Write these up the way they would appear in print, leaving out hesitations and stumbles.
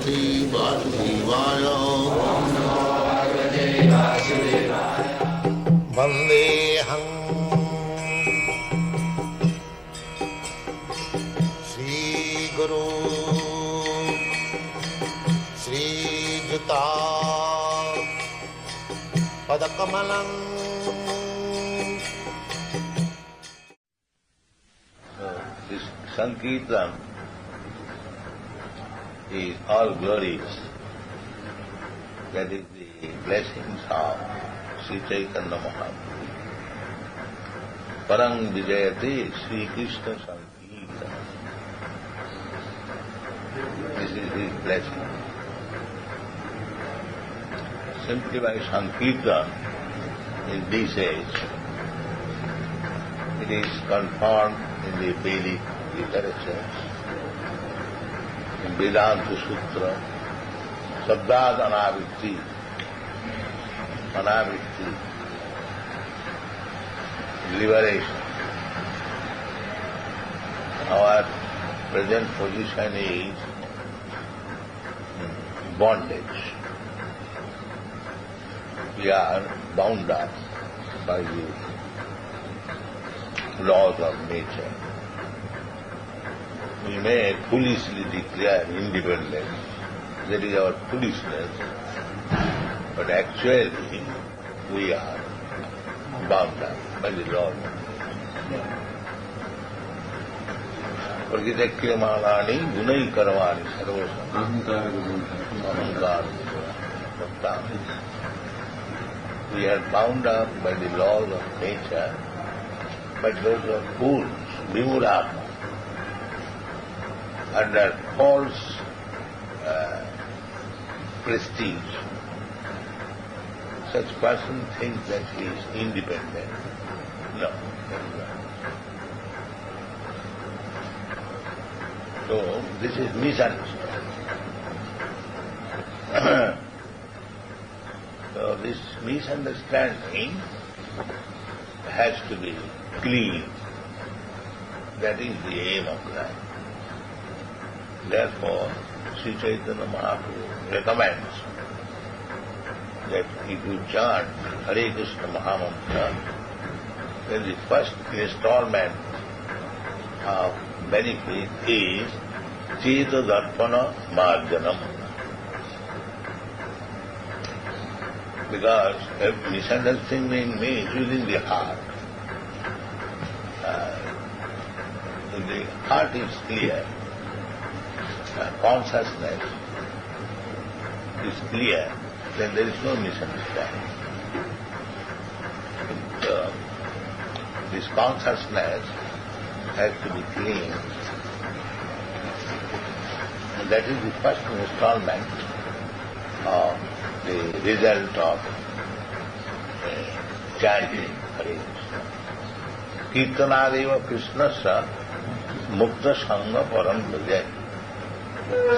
Bhagavate Vasudevaya. Vandeham Sri Guru Sri Juta Padakamalam. This Sankirtan is all glorious. That is the blessings of Sri Chaitanya Mahaprabhu. Parang Vijayate Sri Krishna Sankirtan. This is his blessing. Simply by Sankirtan in this age, it is confirmed in the Vedic literature, in Vedanta Sutra, Sabdad Anavritti, liberation. Our present position is bondage. We are bound up by the laws of nature. We may foolishly declare independence, that is our foolishness, but actually we are bound up by the laws of nature. Pragita kriyamanani gunai karmani sarvasam ahankar. We are bound up by the laws of nature, but those are fools, vimurata, under false prestige. Such person thinks that he is independent. No. So, this is misunderstanding. So, this misunderstanding has to be clean. That is the aim of life. Therefore, Sri Chaitanya Mahaprabhu recommends that if you chant Hare Krishna Mahamantra, then the first installment of benefit is Cheta Darpana Marjanam. Because misunderstanding means using the heart. The heart is clear. Consciousness is clear, then there is no misunderstanding. This consciousness has to be clean. And that is the first installment of the result of chanting Hare Krishna. Kirtanadeva Krishnasya Mukta Sangha Param Bhajan.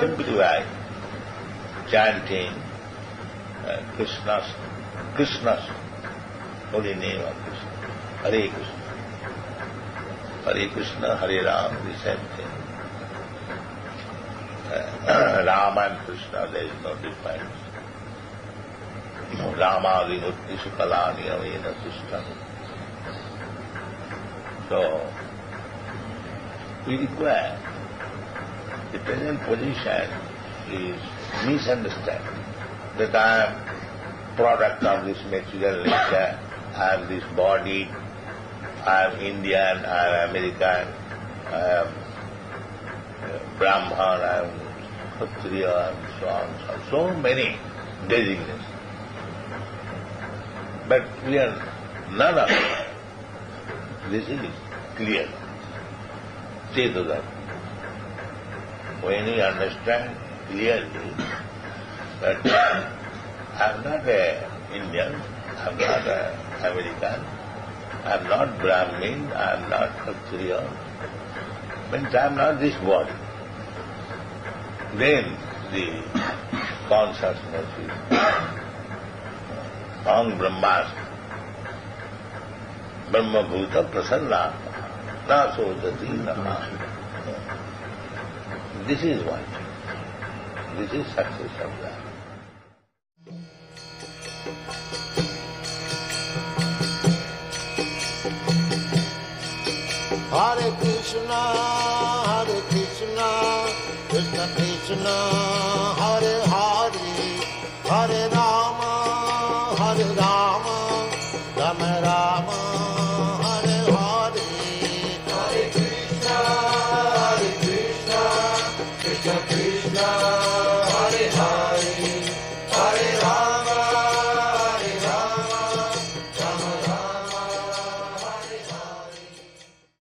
Simply by chanting Krishna's holy name of Krishna, Hare Krishna. Hare Krishna, Hare Ram, the same thing. Ram and Krishna, there is no difference. Rama Vimurti Sukalani Avena Krishna. So, we require. The present position is misunderstanding, that I am product of this material nature, I am this body, I am Indian, I am American, I am Brahman, I am Kshatriya, and so on, so many designations. But we are none of them. This is clear. Chedada. When you understand clearly that I am not an Indian, I am not an American, I am not Brahmin, I am not Kshatriya, means I am not this body. Then the consciousness is Aham Brahmasmi, Brahma Bhuta Prasanna, Nasodati Nama. This is one thing. This is success of that. Hare Krishna, Krishna Krishna, Hare Hare.